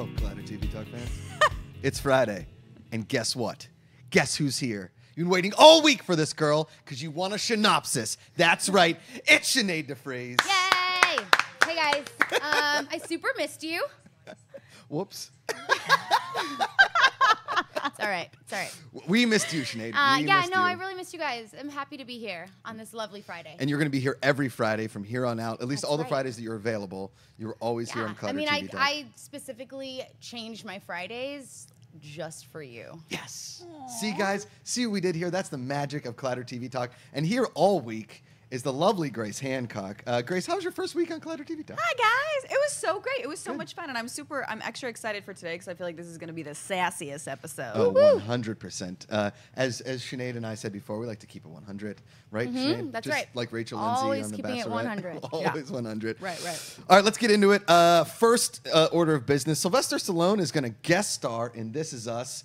Hello, Collider TV Talk fans. It's Friday, and guess what? Guess who's here? You've been waiting all week for this girl because you want a Sinopsis. That's right, it's Sinead de Vries. Yay! Hey guys, I super missed you. Whoops. It's all right. It's all right. We missed you, Sinead. I really missed you guys. I'm happy to be here on this lovely Friday. And you're going to be here every Friday from here on out. At least That's all the right. Fridays that you're available. You're always here on Collider TV Talk. I specifically changed my Fridays just for you. Yes. Aww. See, guys? See what we did here? That's the magic of Collider TV Talk. And here all week is the lovely Grace Hancock. Grace, how was your first week on Collider TV Talk? Hi, guys. It was so great. It was so much fun. And I'm extra excited for today because I feel like this is going to be the sassiest episode. Oh, 100%. As Sinead and I said before, we like to keep it 100, right, Sinead? That's Just right. like Rachel Always Lindsay on The keeping it Bachelorette. 100. Always 100. Right. All right, let's get into it. First order of business. Sylvester Stallone is going to guest star in This Is Us.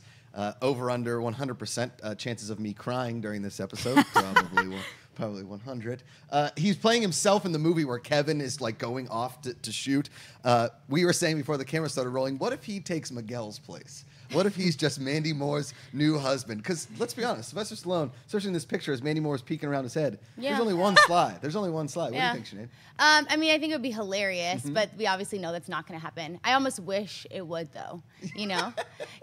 Over under 100% chances of me crying during this episode. Probably 100. He's playing himself in the movie where Kevin is like going off to shoot. We were saying before the camera started rolling, what if he takes Miguel's place? What if he's just Mandy Moore's new husband? Because let's be honest, Sylvester Stallone, especially in this picture, as Mandy Moore's peeking around his head, there's only one slide. There's only one slide. What do you think, Sinead? I think it would be hilarious, but we obviously know that's not going to happen. I almost wish it would, though. You know,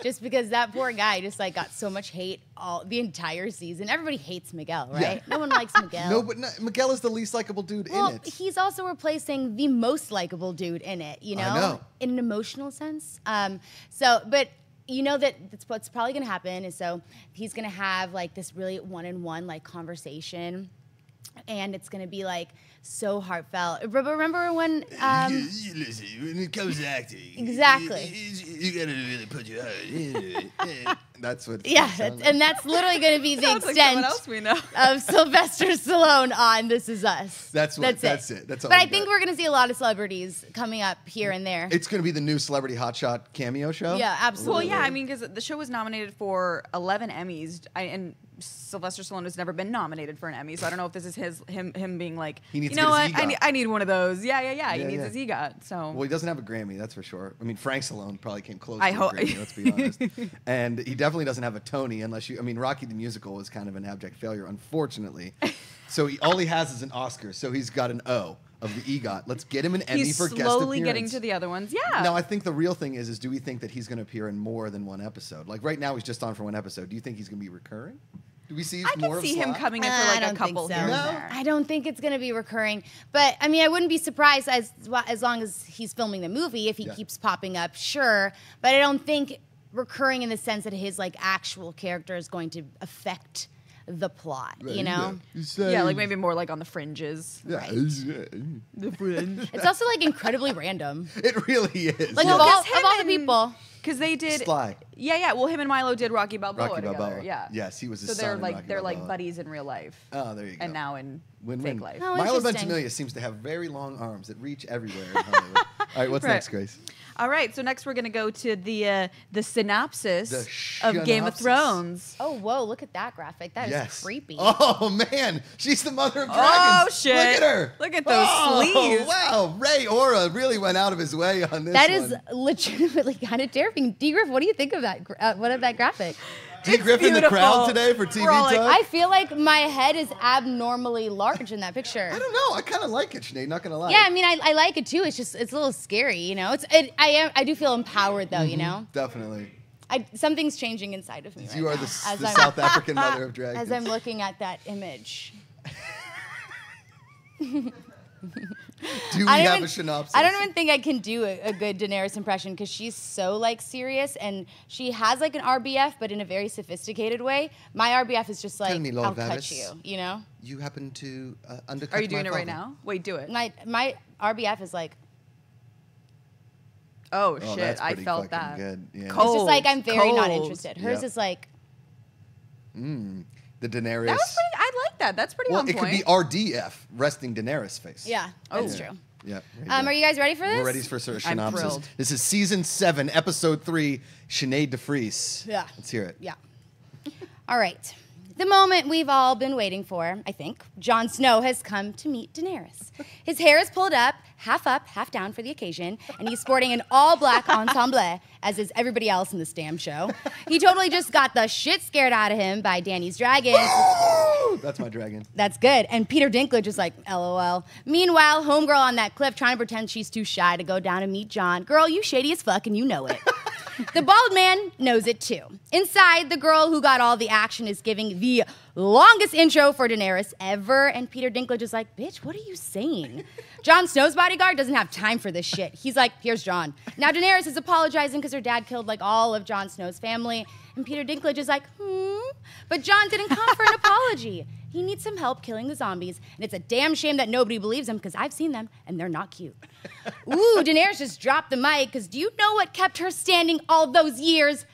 just because that poor guy just like got so much hate the entire season. Everybody hates Miguel, right? Yeah. No one likes Miguel. No, but Miguel is the least likable dude in it. He's also replacing the most likable dude in it. You know, I know. In an emotional sense. But. You know that's what's probably going to happen is so he's going to have like this really one-on-one like conversation, and it's going to be like so heartfelt. Remember when? Listen, when it comes to acting, exactly. You got to really put your heart into it. That's what. And that's literally going to be the Sounds like extent someone else we know. of Sylvester Stallone on This Is Us. That's it. That's all. But I think we're going to see a lot of celebrities coming up here and there. It's going to be the new Celebrity Hotshot cameo show. Yeah, absolutely. Well, yeah, I mean, because the show was nominated for 11 Emmys, and Sylvester Stallone has never been nominated for an Emmy, so I don't know if this is him being like, he needs you know what, EGOT. I need one of those. Yeah. He needs his EGOT. So. Well, he doesn't have a Grammy, that's for sure. I mean, Frank Stallone probably came close I to hope. a Grammy, let's be honest. And he definitely doesn't have a Tony, unless you. I mean, Rocky the Musical was kind of an abject failure, unfortunately. So all he has is an Oscar. So he's got an O of the EGOT. Let's get him an Emmy for guest appearance. He's slowly getting to the other ones. Yeah. Now, I think the real thing is do we think that he's going to appear in more than one episode? Like right now, he's just on for one episode. Do you think he's going to be recurring? Do we see more of I can see him coming in for like a couple here and there. I don't think it's going to be recurring. But, I mean, I wouldn't be surprised as long as he's filming the movie if he keeps popping up, sure. But I don't think recurring in the sense that his, like, actual character is going to affect the plot, you know? Yeah, like maybe more like on the fringes. Right. The fringe. It's also, like, incredibly random. It really is. Like, of all the people. Because they did. Sly. Yeah. Well, him and Milo did Rocky Balboa Rocky together. Balboa. Yeah. Yes, he was his so son. They're like buddies in real life. Oh, there you go. And now in fake life. Oh, Milo interesting. Ventimiglia seems to have very long arms that reach everywhere in Hollywood. All right, what's next, Grace? All right, so next we're going to go to the synopsis of Game of Thrones. Oh, whoa, look at that graphic. That is creepy. Oh, man. She's the mother of dragons. Oh, shit. Look at her. Look at those sleeves. Wow. Ray Aura really went out of his way on this That is legitimately kind of terrifying. D. Griff, what do you think of that? What of that graphic? D. Griff in the crowd today for TV Talk? I feel like my head is abnormally large in that picture. I don't know. I kind of like it, Sinead, not going to lie. Yeah, I mean, I like it too. It's just, it's a little scary, you know? I do feel empowered though, you know? Definitely. Something's changing inside of me right You are now, the South African mother of dragons. as I'm looking at that image. Do we have a synopsis? I don't even think I can do a good Daenerys impression because she's so like serious and she has like an RBF, but in a very sophisticated way. My RBF is just like, Tell me, Lord I'll cut Varys, you know? You happen to undercut Are you doing my it right father. now? Wait, do it. My RBF is like, Oh, Oh, shit, that's I pretty felt fucking that. good. Yeah. it's just like I'm very not Cold. interested. Hers is like, The Daenerys. That was pretty, I like that. That's pretty on it point. could be RDF, resting Daenerys face. yeah, that's true. Yeah. Are you guys ready for this? We're ready for sort of I'm synopsis. thrilled. This is season 7, episode 3, Sinead de Vries. Yeah. Let's hear it. Yeah. All right. The moment we've all been waiting for, I think. Jon Snow has come to meet Daenerys. His hair is pulled up, half down for the occasion, and he's sporting an all-black ensemble, as is everybody else in this damn show. He totally just got the shit scared out of him by Dany's dragon. That's my dragon. That's good. And Peter Dinklage is like, LOL. Meanwhile, homegirl on that cliff trying to pretend she's too shy to go down and meet Jon. Girl, you shady as fuck and you know it. The bald man knows it too. Inside, the girl who got all the action is giving the longest intro for Daenerys ever, and Peter Dinklage is like, bitch, what are you saying? Jon Snow's bodyguard doesn't have time for this shit. He's like, here's Jon. Now Daenerys is apologizing because her dad killed like all of Jon Snow's family, and Peter Dinklage is like, But Jon didn't come for an apology. He needs some help killing the zombies, and it's a damn shame that nobody believes him because I've seen them, and they're not cute. Ooh, Daenerys just dropped the mic because do you know what kept her standing all those years?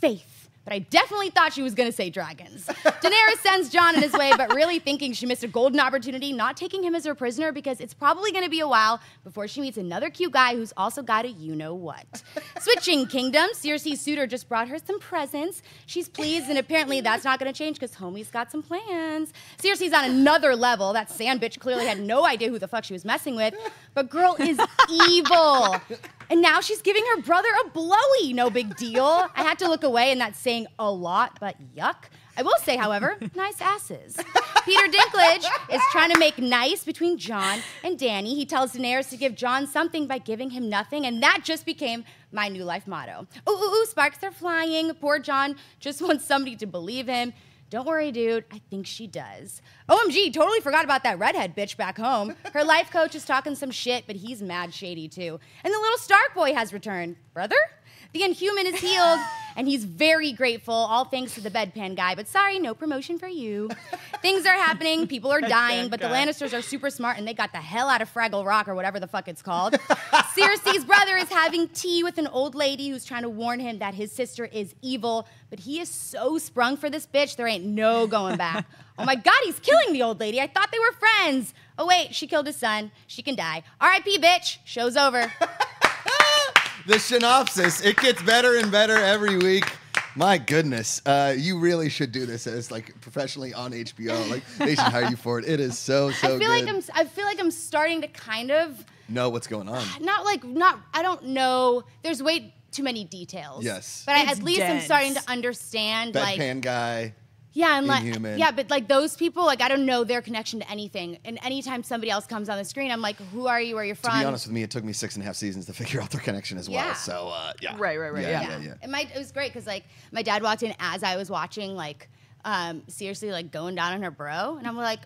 Faith. But I definitely thought she was going to say dragons. Daenerys sends Jon on his way, but really thinking she missed a golden opportunity, not taking him as her prisoner because it's probably going to be a while before she meets another cute guy who's also got a you-know-what. Switching kingdoms, Cersei's suitor just brought her some presents. She's pleased, and apparently that's not going to change because homie's got some plans. Cersei's on another level. That sand bitch clearly had no idea who the fuck she was messing with, but girl is evil. And now she's giving her brother a blowy. No big deal. I had to look away, and that's saying a lot, but yuck. I will say, however, nice asses. Peter Dinklage is trying to make nice between Jon and Dany. He tells Daenerys to give Jon something by giving him nothing, and that just became my new life motto. Ooh, sparks are flying. Poor Jon just wants somebody to believe him. Don't worry, dude. I think she does. OMG, totally forgot about that redhead bitch back home. Her life coach is talking some shit, but he's mad shady, too. And the little Stark boy has returned. Brother? The Inhuman is healed, and he's very grateful, all thanks to the bedpan guy. But sorry, no promotion for you. Things are happening, people are dying, but the Lannisters are super smart, and they got the hell out of Fraggle Rock, or whatever the fuck it's called. Cersei's brother is having tea with an old lady who's trying to warn him that his sister is evil, but he is so sprung for this bitch, there ain't no going back. Oh my God, he's killing the old lady. I thought they were friends. Oh wait, she killed his son. She can die. R.I.P. bitch. Show's over. The synopsis, it gets better and better every week. My goodness, you really should do this as like professionally on HBO. Like they should hire you for it. It is so good. I feel like I'm starting to kind of know what's going on. I don't know. There's way too many details. Yes, but at least I'm starting to understand. Bedpan guy. Yeah, and Inhuman. but like those people, like I don't know their connection to anything. And anytime somebody else comes on the screen, I'm like, who are you? Where you're from? To be honest with me, it took me 6.5 seasons to figure out their connection as well. So yeah. Right. Yeah. And it was great because like my dad walked in as I was watching like seriously like going down on her bro, and I'm like,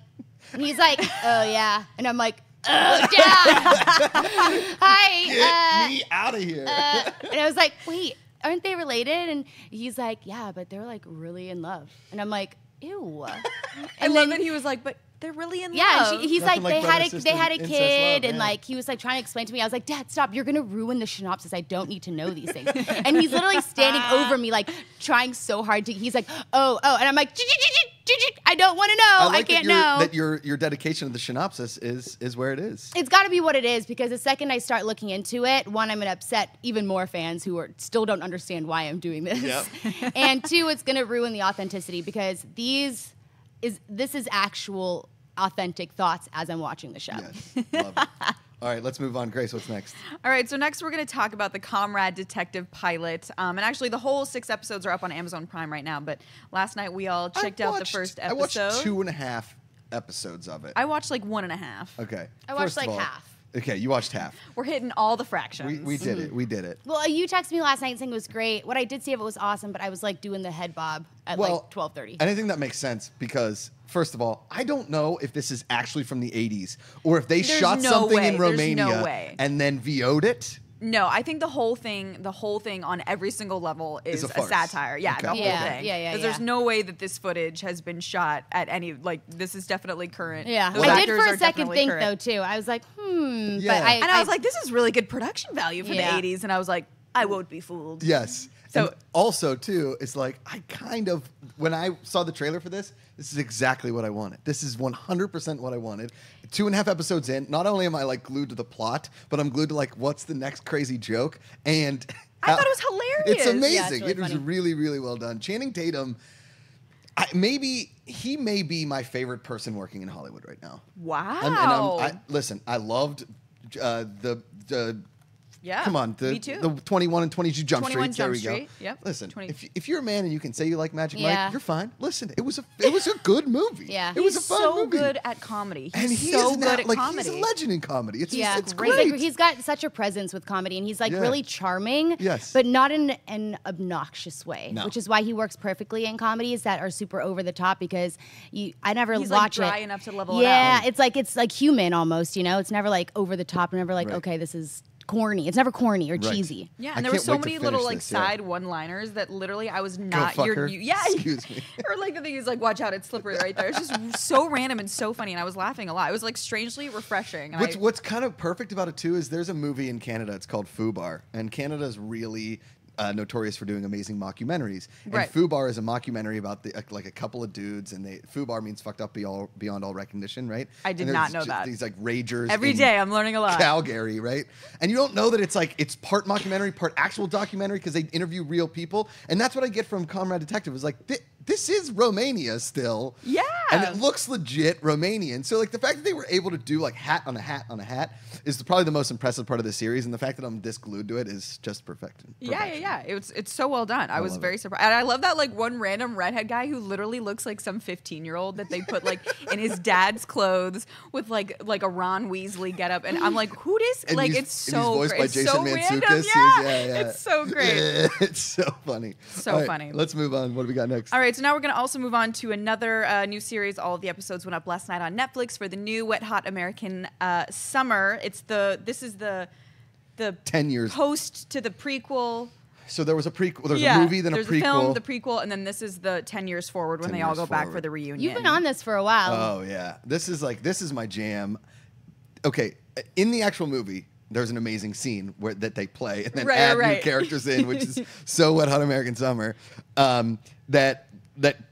and he's like, oh yeah, and I'm like, oh Dad, hi, Get me out of here. and I was like, wait. Aren't they related? And he's like, yeah, but they're like really in love. And I'm like, ew. And then he was like, but they're really in love. Yeah, he's Nothing like, they had a incest kid, love, and like he was like trying to explain to me. I was like, Dad, stop! You're gonna ruin the synopsis. I don't need to know these things. And he's literally standing over me, like trying so hard to. He's like, oh, and I'm like, I don't want to know. I can't know. That your dedication to the synopsis is where it is. It's got to be what it is because the second I start looking into it, one, I'm gonna upset even more fans who still don't understand why I'm doing this, and two, it's gonna ruin the authenticity because this is actual authentic thoughts as I'm watching the show. Yes, love it. All right, let's move on. Grace, what's next? All right, so next we're going to talk about the Comrade detective pilot. And actually, the whole 6 episodes are up on Amazon Prime right now. But last night we all checked out the first episode. I watched 2.5 episodes of it. I watched like 1.5. Okay. I watched like half. Okay, you watched half. We're hitting all the fractions. We did it. We did it. Well, you texted me last night saying it was great. What I did see of it was awesome, but I was like doing the head bob at like 12:30. And I think that makes sense because, first of all, I don't know if this is actually from the 80s or if they shot something in Romania and then VO'd it. No, I think the whole thing on every single level is a satire. Yeah, okay. the whole thing. Yeah. There's no way that this footage has been shot at any, like, this is definitely current. Yeah. Those I did actors for are a second definitely think, current. though, too. I was like, Yeah. But I was like, this is really good production value for the 80s. And I was like, I won't be fooled. Yes. So and also, too, it's like when I saw the trailer for this is exactly what I wanted. This is 100% what I wanted. 2.5 episodes in, not only am I like glued to the plot, but I'm glued to like what's the next crazy joke. And I thought it was hilarious. It's amazing. Yeah, it's really it was funny. really, really well done. Channing Tatum, he may be my favorite person working in Hollywood right now. Wow. Listen, I loved the yeah. Come on, me too. The 21 and 22 Jump 21 Streets. There Jump we go. Street. Yep. Listen, 20. if you're a man and you can say you like Magic Yeah. Mike, you're fine. Listen, it was a good movie. Yeah. It was a fun so movie. good at comedy. And He's he so is now, good at like, comedy. He's a legend in comedy. It's Yeah, it's great. He's got such a presence with comedy, and he's like Yeah. really charming. Yes. But not in an obnoxious way, No. which is why he works perfectly in comedies that are super over the top. Because I never He's like watch dry it. enough to level it Yeah, out. it's like human almost. You know, it's never like over the top. Never like Right. okay, this is corny. It's never corny or Right. cheesy. Yeah, I and there were can't so wait to many finish little like this, yeah. side one-liners that literally I was not. fuck her. Yeah, Excuse me. or like the thing is like, watch out, it's slippery right there. It's just so random and so funny, and I was laughing a lot. It was like strangely refreshing. And What's kind of perfect about it too is there's a movie in Canada. It's called Fubar, and Canada's really notorious for doing amazing mockumentaries. Right. And Fubar is a mockumentary about like a couple of dudes, and Fubar means fucked up beyond all recognition, right? I did And not there's know that. These like ragers every in day I'm learning a lot. Calgary, right? And you don't know that it's part mockumentary, part actual documentary because they interview real people, and that's what I get from Comrade Detective. Is like this is Romania still, Yeah. and it looks legit Romanian. So like the fact that they were able to do like hat on a hat on a hat is probably the most impressive part of the series, and the fact that I'm this glued to it is just perfect. Yeah. It's so well done. I was love very it. surprised. And I love that like one random redhead guy who literally looks like some 15-year-old that they put like in his dad's clothes with like a Ron Weasley getup. And I'm like, who is And like he's- it's and he's so voiced great. by It's Jason so Mantzoukas. random. Yeah. It's so great. It's so funny. So All right, funny. Let's move on. What do we got next? All right, so now we're going to also move on to another new series. All of the episodes went up last night on Netflix for the new Wet Hot American Summer. This is the 10 years. post to the prequel. So there was a prequel. There's a movie, then a there's prequel. the film, the prequel, and then this is the 10 years forward when 10 they all years go back for forward. the reunion. You've been on this for a while. Oh yeah, this is my jam. Okay, in the actual movie, there's an amazing scene that they play and then Right, add new right. characters in, which is so Wet Hot American Summer. That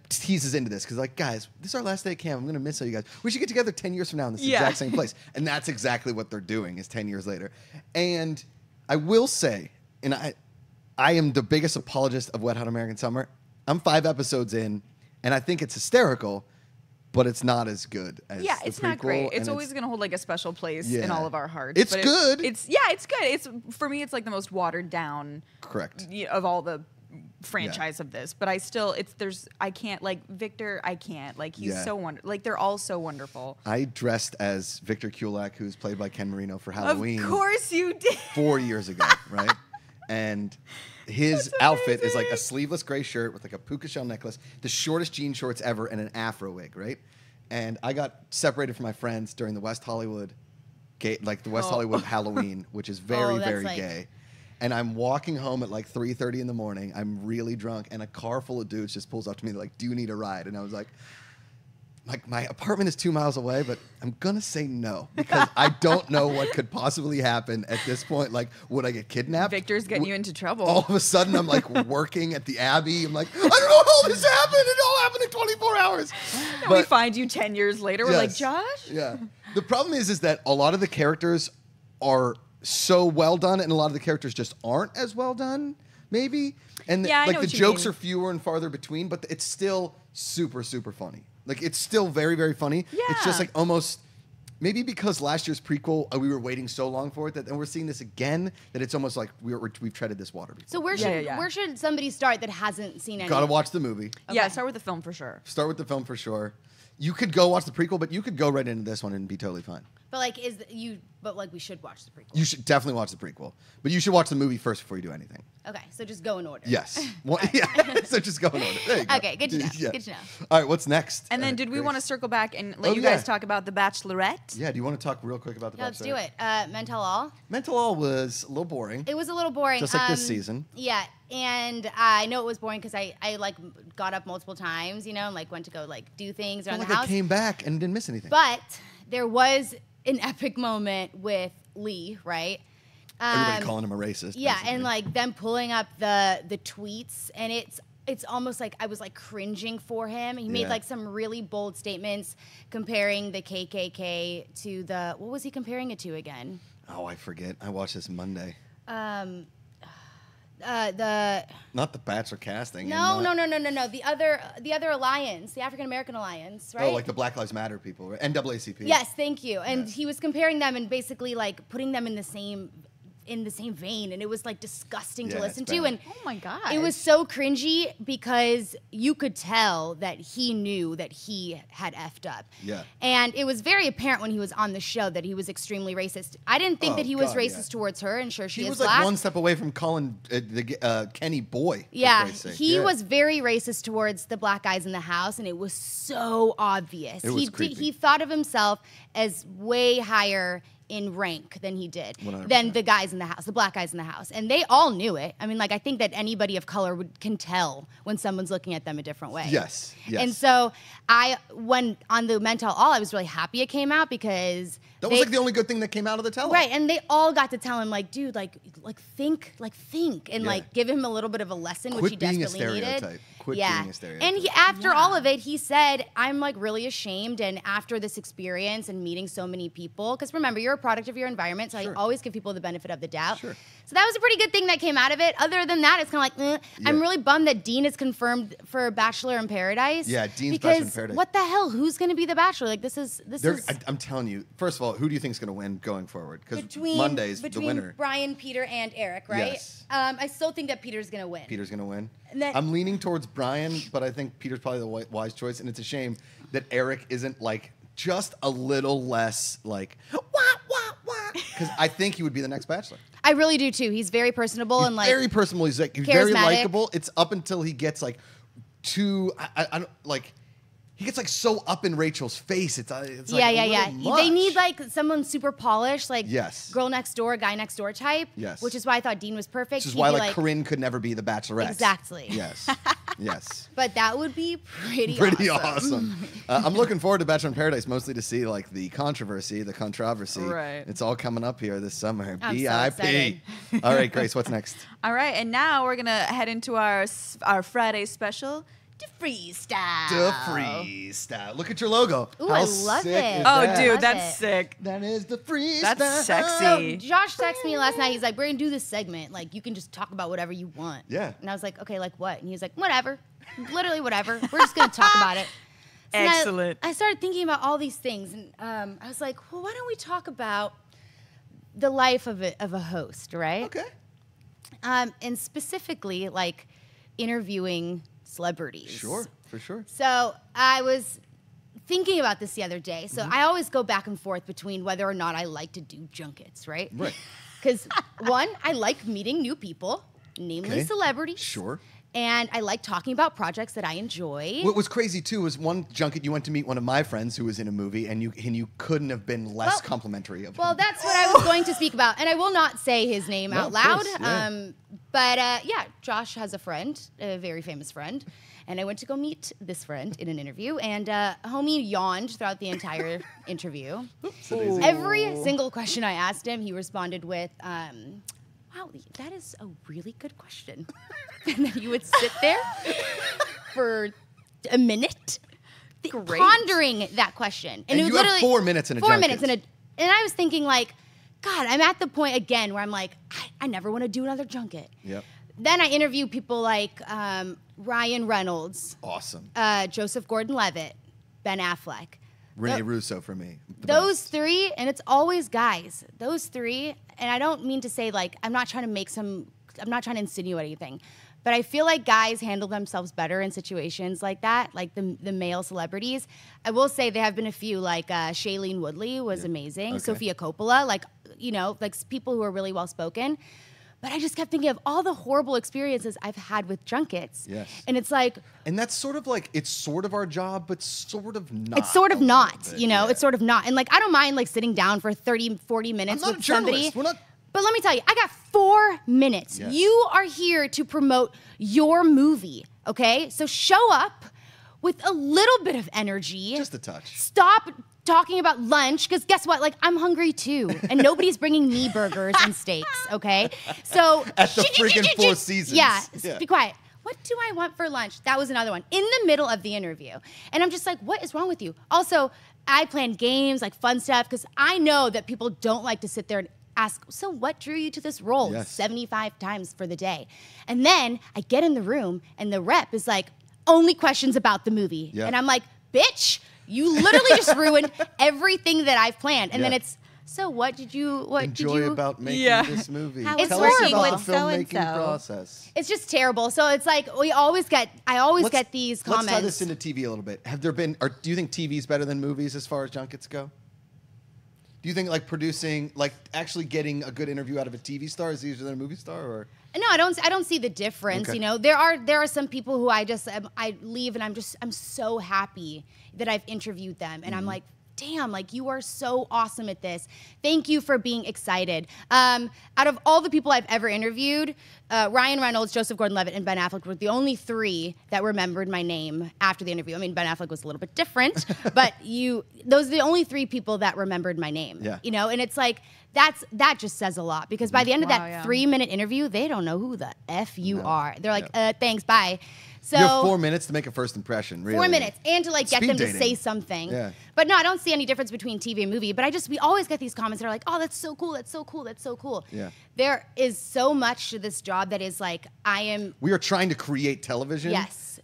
teases into this because like guys, this is our last day at camp. I'm gonna miss all you guys. We should get together 10 years from now in this Yeah. exact same place, and that's exactly what they're doing. Is 10 years later, and I will say, and I am the biggest apologist of Wet Hot American Summer. I'm 5 episodes in, and I think it's hysterical, but it's not as good as Yeah, the it's not prequel, great. It's and always going to hold like a special place in Yeah. all of our hearts. It's but good. It's good. It's for me. It's like the most watered down correct. of all the franchise of this. But I can't like Victor. I can't like he's Yeah. so wonderful. Like they're all so wonderful. I dressed as Victor Kulak, who's played by Ken Marino, for Halloween Of course you did. 4 years ago, right? And his outfit is like a sleeveless gray shirt with like a puka shell necklace, the shortest jean shorts ever, and an afro wig, right? And I got separated from my friends during the West Hollywood, Hollywood Halloween, which is very, that's very like- gay. And I'm walking home at like 3:30 in the morning. I'm really drunk, and a car full of dudes just pulls up to me like, "Do you need a ride?" And I was like, my apartment is 2 miles away, but I'm gonna say no because I don't know what could possibly happen at this point. Like, would I get kidnapped? Victor's getting you into trouble. All of a sudden, I'm like working at the Abbey. I'm like, I don't know how all this happened. It all happened in 24 hours. And we find you 10 years later. We're like, Yes. Josh? Yeah. The problem is that a lot of the characters are so well done, and a lot of the characters just aren't as well done. Maybe. And Yeah, I know like the what you jokes mean. are fewer and farther between, but it's still super, super funny. Like it's still very, very funny. It's just Yeah. like almost maybe because last year's prequel we were waiting so long for it and we're seeing this again that it's almost like we've treaded this water before. So where should somebody start that hasn't seen any? Gotta watch the movie. Yeah, Okay. start with the film for sure. Start with the film for sure. You could go watch the prequel, but you could go right into this one and be totally fine. But like, we should watch the prequel. You should definitely watch the prequel, but you should watch the movie first before you do anything. Okay, so just go in order. Yes. Yeah. So just go in order. There you go. Okay, good to know. Yeah. Good to know. All right, what's next? And then did we want to Grace? circle back and let Oh, you guys yeah. talk about The Bachelorette? Yeah. Do you want to talk real quick about the Yeah, let's Bachelorette? do it. Mental All. Mental All was a little boring. It was a little boring. Just like this season. Yeah, and I know it was boring because I like got up multiple times, and like went to go like do things around Like the I house. came back and didn't miss anything. But there was an epic moment with Lee, right? Everybody calling him a racist. Yeah, basically. and like them pulling up the tweets, and it's almost like I was like cringing for him. He made Yeah. like some really bold statements comparing the KKK to what was he comparing it to again? Oh, I forget. I watched this Monday. Not the Bachelor casting. No. The other alliance, the African American Alliance, right? Oh, like the Black Lives Matter people, right? NAACP. Yes, thank you. And he was comparing them and basically like putting them in the same vein, and it was like disgusting to listen to. And oh my god, it was so cringy because you could tell that he knew that he had effed up. Yeah. And it was very apparent when he was on the show that he was extremely racist. I didn't think that he was racist towards her, and sure, she is was black. like one step away from calling Kenny boy. Yeah, he was very racist towards the black guys in the house, and it was so obvious. It was creepy. He thought of himself as way higher in rank than he did 100%. than the guys in the house, the black guys in the house, and they all knew it. I mean, like I think that anybody of color can tell when someone's looking at them a different way. Yes. And so when on the Men Tell All, I was really happy it came out because that was like the only good thing that came out of the tell-all. Right, and they all got to tell him like, dude, like think, and like give him a little bit of a lesson, which he desperately needed. Quit being a stereotype. And after all of it, he said, I'm like really ashamed. And after this experience and meeting so many people, because remember, you're a product of your environment, so I always give people the benefit of the doubt. Sure. So that was a pretty good thing that came out of it. Other than that, it's kind of like, I'm really bummed that Dean is confirmed for Bachelor in Paradise. Yeah, Dean's Bachelor in Paradise. What the hell? Who's going to be the Bachelor? Like this is. I'm telling you. First of all, who do you think is going to win going forward? Because Monday's the winner. Brian, Peter, and Eric, right? Yes. I still think that Peter's going to win. Peter's going to win. Then, I'm leaning towards Brian, but I think Peter's probably the wise choice, and it's a shame that Eric isn't like just a little less like because I think he would be the next Bachelor. I really do too. He's very personable and like very personable. He's like very likable. It's up until he gets like too I don't like. He gets like so up in Rachel's face. It's like yeah. Much. They need like someone super polished, like girl next door, guy next door type. Yes. Which is why I thought Dean was perfect. Which is why like Corinne could never be the Bachelorette. Exactly. Yes. Yes. But that would be pretty awesome. I'm looking forward to Bachelor in Paradise mostly to see like the controversy. Right. It's all coming up here this summer. I'm BIP. All right, Grace, what's next? All right, and now we're gonna head into our Friday special. De Vries-Style. De Vries-Style. Look at your logo. Ooh, How I love sick it. is Oh, that? dude, that's sick. That is the Vries-Style. That's sexy. So Josh texted me last night. He's like, we're going to do this segment. Like, you can just talk about whatever you want. Yeah. And I was like, okay, like what? And he was like, whatever. Literally whatever. We're just going to talk about it. So excellent. I started thinking about all these things. And I was like, well, why don't we talk about the life of a host, right? Okay. And specifically, like, interviewing celebrities. Sure, for sure. So I was thinking about this the other day. So I always go back and forth between whether or not I like to do junkets, right? Right. Because one, I like meeting new people, namely celebrities. Sure. And I like talking about projects that I enjoy. What was crazy too was one junket you went to meet one of my friends who was in a movie, and you couldn't have been less complimentary of him. Well, that's what I was going to speak about, and I will not say his name out loud. Course, yeah. But Josh has a friend, a very famous friend, and I went to go meet this friend in an interview, and homie yawned throughout the entire interview. Every single question I asked him, he responded with, wow, that is a really good question. And then you would sit there for a minute pondering that question. And it was you have 4 minutes in a junket. 4 minutes and I was thinking like, God, I'm at the point again where I'm like, I never want to do another junket. Yep. Then I interview people like Ryan Reynolds. Awesome. Joseph Gordon-Levitt, Ben Affleck. Rene Russo for me. Those three, and it's always guys. Those three, and I don't mean to say like, I'm not trying to insinuate anything, but I feel like guys handle themselves better in situations like that, like the male celebrities. I will say there have been a few, like Shailene Woodley was amazing, Okay. Sofia Coppola, like people who are really well spoken. But I just kept thinking of all the horrible experiences I've had with junkets. Yes. And it's like... And that's sort of like, it's sort of our job, but sort of not. It's sort of not, bit, you know? It's sort of not. And like, I don't mind like sitting down for 30, 40 minutes I'm not with a journalist. somebody. We're not... But let me tell you, I got 4 minutes. Yes. You are here to promote your movie, okay? So show up with a little bit of energy. Just a touch. Stop talking about lunch, because guess what? Like, I'm hungry too, and nobody's bringing me burgers and steaks, okay? So At the freaking Four Seasons. Yeah, Yeah. be quiet. What do I want for lunch? That was another one. In the middle of the interview. And I'm just like, what is wrong with you? Also, I plan games, like fun stuff, because I know that people don't like to sit there and ask, so what drew you to this role? Yes. 75 times for the day. And then I get in the room and the rep is like, only questions about the movie. Yeah. And I'm like, bitch, you literally just ruined everything that I've planned. And then it's, so what did you enjoy about making this movie? How it's Tell us working about with the filmmaking process. It's just terrible. So it's like I always get these comments. Let's tie this into TV a little bit. Have there been, or do you think TV is better than movies as far as junkets go? Do you think like producing, like actually getting a good interview out of a TV star is easier than a movie star, or? No, I don't see the difference. Okay. You know, there are some people who I leave and I'm so happy that I've interviewed them, and I'm like, damn, like you are so awesome at this. Thank you for being excited. Out of all the people I've ever interviewed, Ryan Reynolds, Joseph Gordon-Levitt, and Ben Affleck were the only 3 that remembered my name after the interview. I mean, Ben Affleck was a little bit different, but those are the only 3 people that remembered my name. Yeah. You know, and it's like that just says a lot, because by the end of that 3-minute interview, they don't know who the F you are. They're like, thanks, bye. So You have 4 minutes to make a first impression, really. 4 minutes, and to like get Speed them dating. to say something. Yeah. But no, I don't see any difference between TV and movie. But we always get these comments that are like, oh, that's so cool, that's so cool, that's so cool. Yeah. There is so much to this job that is like, We are trying to create television. yes.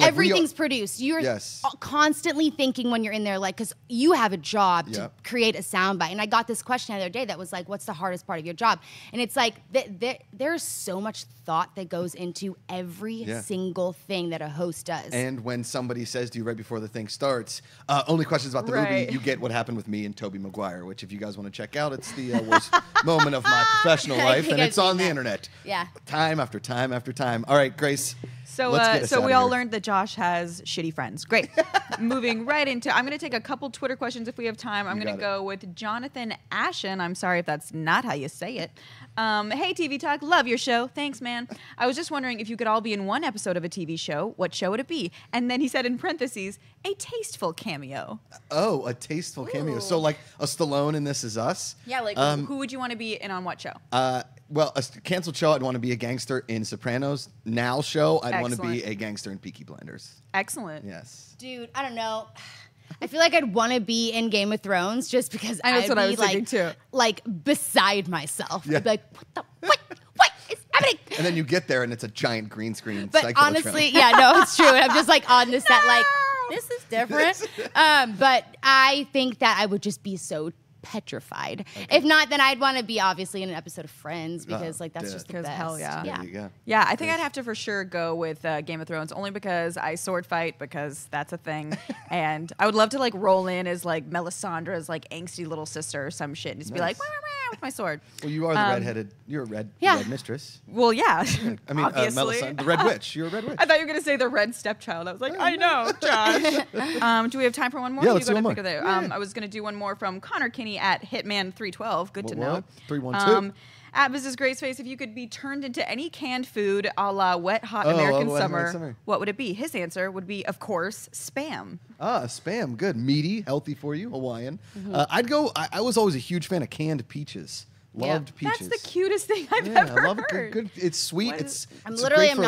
Everything's produced. You're Yes. constantly thinking when you're in there, like, because you have a job to Yep. create a soundbite. And I got this question the other day that was like, what's the hardest part of your job? And it's like, there's so much thought that goes into every single thing that a host does. And when somebody says to you right before the thing starts, only questions about the movie, you get what happened with me and Tobey Maguire, which if you guys want to check out, it's the worst moment of my professional life, and it's on the internet. Yeah. Time after time after time. All right, Grace. So, let's get us so out we of all here. learned that Josh has shitty friends. Great. Moving right into, I'm going to take a couple Twitter questions if we have time. I'm going to go with Jonathan Ashen. I'm sorry if that's not how you say it. Hey, TV Talk, love your show. Thanks, man. I was just wondering if you could all be in one episode of a TV show, what show would it be? And then he said in parentheses, a tasteful cameo. Oh, a tasteful cameo. So like a Stallone in This Is Us. Yeah, like who would you want to be in on what show? Well, a canceled show, I'd want to be a gangster in Sopranos. Now show, I'd want to be Excellent. a gangster in Peaky Blinders. Excellent. Yes. Dude, I don't know. I feel like I'd want to be in Game of Thrones just because I know, that's I'd what I be was thinking too. like beside myself. Yeah. I'd be like, what is happening? And then you get there and it's a giant green screen. But cyclotron. honestly, yeah, no, it's true. And I'm just like on the set, like, this is different. But I think that I would just be so petrified. Okay. If not, then I'd want to be obviously in an episode of Friends because like that's just the best. Hell yeah. There you go. Yeah, I think I'd have to for sure go with Game of Thrones, only because I sword fight, because that's a thing. And I would love to like roll in as like Melisandre's like angsty little sister or some shit and just be like, wah, wah, wah, with my sword. Well, you are the redheaded. You're a red mistress. Well, yeah. I mean, obviously. Melisandre, the red witch. You're a red witch. I thought you were going to say the red stepchild. I was like, I know, Josh. Do we have time for one more? Yeah, let's do one more. I was going to do one more from Connor Kinney at Hitman312. Good to know. 312. At Mrs. Graceface, if you could be turned into any canned food a la Wet Hot American Summer, what would it be? His answer would be, of course, Spam. Spam. Good. Meaty, healthy for you, Hawaiian. I'd go, I was always a huge fan of canned peaches. Loved peaches. That's the cutest thing I've ever I love heard. it. Good. It's sweet. I'm it's literally, great for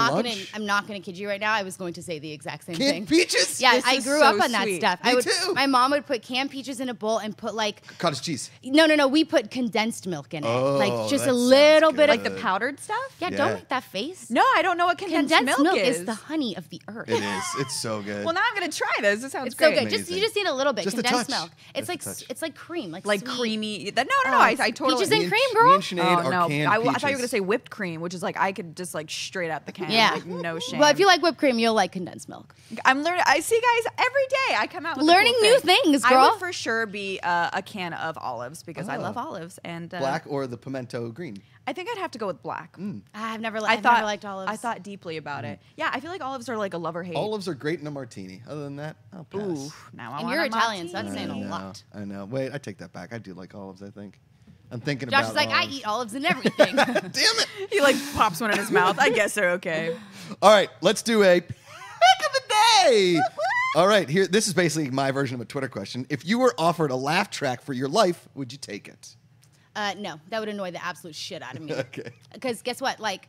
I'm not gonna kid you right now. I was going to say the exact same thing. Canned peaches? Yeah, This I is grew so up on that sweet. stuff. Me too. My mom would put canned peaches in a bowl and put like Cottage cheese. No. We put condensed milk in it, Oh, like just that a little sounds bit Like of the powdered stuff? Yeah, Yeah. don't make that face. No, I don't know what condensed milk is the honey of the earth. It is. It's so good. Well, now I'm going to try this. This sounds It's great. so good. You just need a little bit. Just a Condensed touch. milk. It's Just a touch. it's like cream, like Like sweet. creamy. No. I totally. Peaches and Me cream, Me girl. and Sinead Oh are no! canned I thought you were peaches. gonna say whipped cream, which is like I could just like straight out the can. Yeah. Like, no shame. Well, if you like whipped cream, you'll like condensed milk. I'm learning. I see guys every day. I come out with a Learning cool new thing. things, I girl. would for sure be a can of olives because I love olives and Black or the pimento green? I think I'd have to go with black. I've never I never liked olives. I thought deeply about it. Yeah, I feel like olives are like a love or hate. Olives are great in a martini. Other than that, I'll pass. Ooh, now I And want you're a Italian, so that's martini. saying a I know, lot. I know. Wait, I take that back. I do like olives, I think. I'm thinking Josh about is like, I olives. eat olives and everything. Damn it. He like pops one in his mouth. I guess they're okay. All right, let's do a pick of the day. All right, here. This is basically my version of a Twitter question. If you were offered a laugh track for your life, would you take it? No, that would annoy the absolute shit out of me. Okay. Because guess what? Like,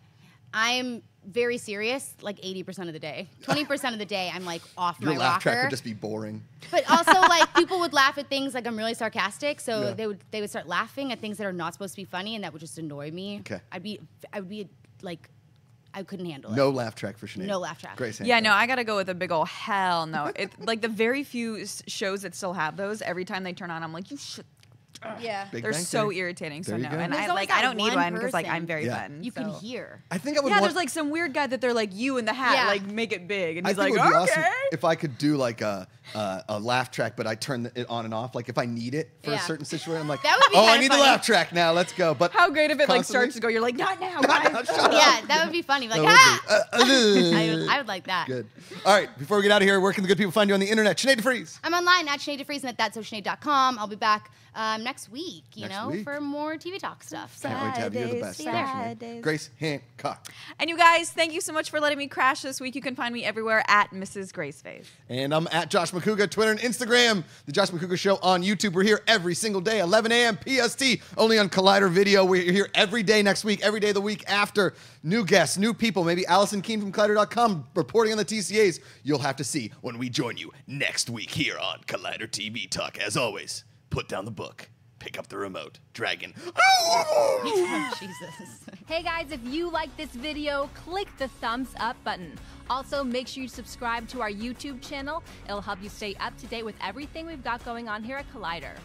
I'm very serious like 80% of the day. 20% of the day, I'm like off Your my laugh rocker. track would just be boring. But also, like, people would laugh at things like I'm really sarcastic, so Yeah. they would start laughing at things that are not supposed to be funny, and that would just annoy me. Okay. I would be like, I couldn't handle it. No laugh track for Sinead. No laugh track. Grace Hancock. Yeah, no, I gotta go with a big ol' hell no. It like the very few shows that still have those. Every time they turn on, I'm like, you should. Yeah. Big They're Bang so Theory. irritating. So There you no, go. and There's I always like I that don't need one one because like person I'm very Yeah. fun. You can so. hear. I think I would Yeah, want. there's like some weird guy that they're like you in the hat, Yeah. like make it big, and I he's think like, it would be okay. awesome if I could do like a laugh track, but I turn it on and off. Like if I need it for a Yeah. certain situation, I'm like, That would be oh, I kinda need funny. the laugh track now. Let's go. But How great if it like constantly- starts to go? You're like, not now, Not guys. now, shut up. Yeah, that would be funny. Like, That ah! would be, I would like that. Good. All right, before we get out of here, where can the good people find you on the internet? Sinead de Vries. I'm online at Sinead de Vries and at thatsocianead.com. I'll be back next week, Next week. for more TV talk stuff. So. Can't wait to have you. You're the Fridays, best. See you there. Thanks, Sinead. Fridays. Grace Hancock. And you guys, thank you so much for letting me crash this week. You can find me everywhere at Mrs. Graceface. And I'm at Josh Macuga, Twitter and Instagram. The Josh Macuga Show on YouTube. We're here every single day, 11 a.m. PST, only on Collider Video. We're here every day next week, every day the week after. New guests, new people, maybe Allison Keene from Collider.com reporting on the TCAs. You'll have to see when we join you next week here on Collider TV Talk. As always, put down the book, pick up the remote, dragon. Jesus. Hey guys, if you like this video, click the thumbs up button. Also, make sure you subscribe to our YouTube channel. It'll help you stay up to date with everything we've got going on here at Collider.